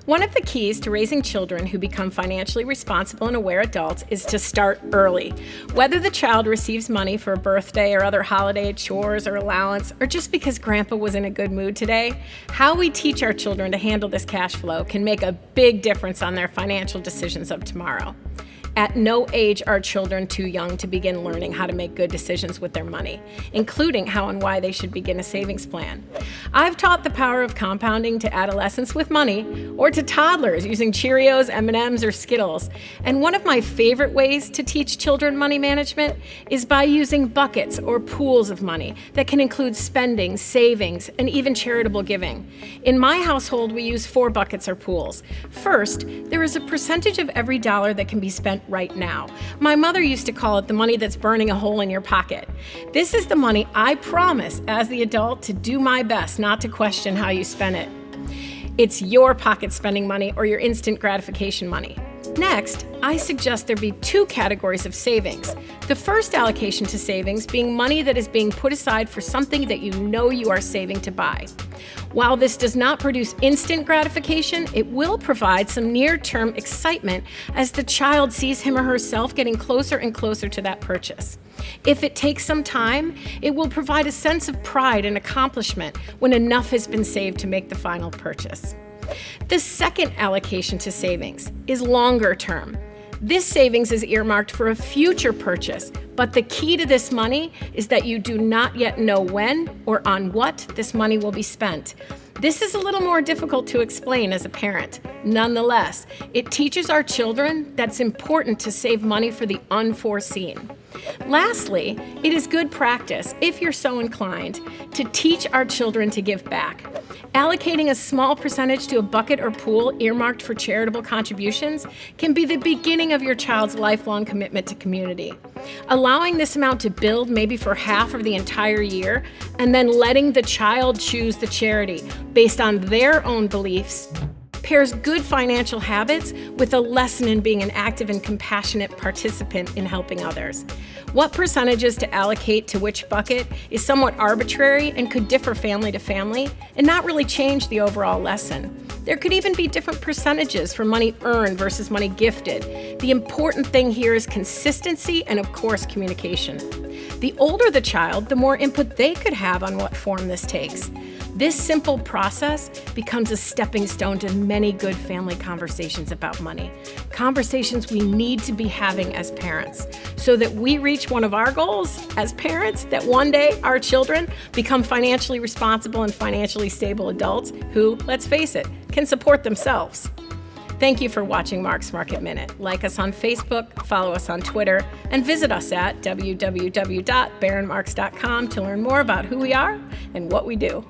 One of the keys to raising children who become financially responsible and aware adults is to start early. Whether the child receives money for a birthday or other holiday chores or allowance, or just because grandpa was in a good mood today, how we teach our children to handle this cash flow can make a big difference on their financial decisions of tomorrow. At no age are children too young to begin learning how to make good decisions with their money, including how and why they should begin a savings plan. I've taught the power of compounding to adolescents with money, or to toddlers using Cheerios, M&Ms, or Skittles. And one of my favorite ways to teach children money management is by using buckets or pools of money that can include spending, savings, and even charitable giving. In my household, we use 4 buckets or pools. First, there is a percentage of every dollar that can be spent right now. My mother used to call it the money that's burning a hole in your pocket. This is the money I promise as the adult to do my best not to question how you spend it. It's your pocket spending money or your instant gratification money. Next, I suggest there be 2 categories of savings. The first allocation to savings being money that is being put aside for something that you know you are saving to buy. While this does not produce instant gratification, it will provide some near-term excitement as the child sees him or herself getting closer and closer to that purchase. If it takes some time, it will provide a sense of pride and accomplishment when enough has been saved to make the final purchase. The second allocation to savings is longer term. This savings is earmarked for a future purchase, but the key to this money is that you do not yet know when or on what this money will be spent. This is a little more difficult to explain as a parent. Nonetheless, it teaches our children that it's important to save money for the unforeseen. Lastly, it is good practice, if you're so inclined, to teach our children to give back. Allocating a small percentage to a bucket or pool earmarked for charitable contributions can be the beginning of your child's lifelong commitment to community. Allowing this amount to build maybe for half of the entire year, and then letting the child choose the charity based on their own beliefs pairs good financial habits with a lesson in being an active and compassionate participant in helping others. What percentages to allocate to which bucket is somewhat arbitrary and could differ family to family and not really change the overall lesson. There could even be different percentages for money earned versus money gifted. The important thing here is consistency and, of course, communication. The older the child, the more input they could have on what form this takes. This simple process becomes a stepping stone to many good family conversations about money. Conversations we need to be having as parents so that we reach one of our goals as parents, that one day our children become financially responsible and financially stable adults who, let's face it, can support themselves. Thank you for watching Mark's Market Minute. Like us on Facebook, follow us on Twitter, and visit us at www.baehrendmarks.com to learn more about who we are and what we do.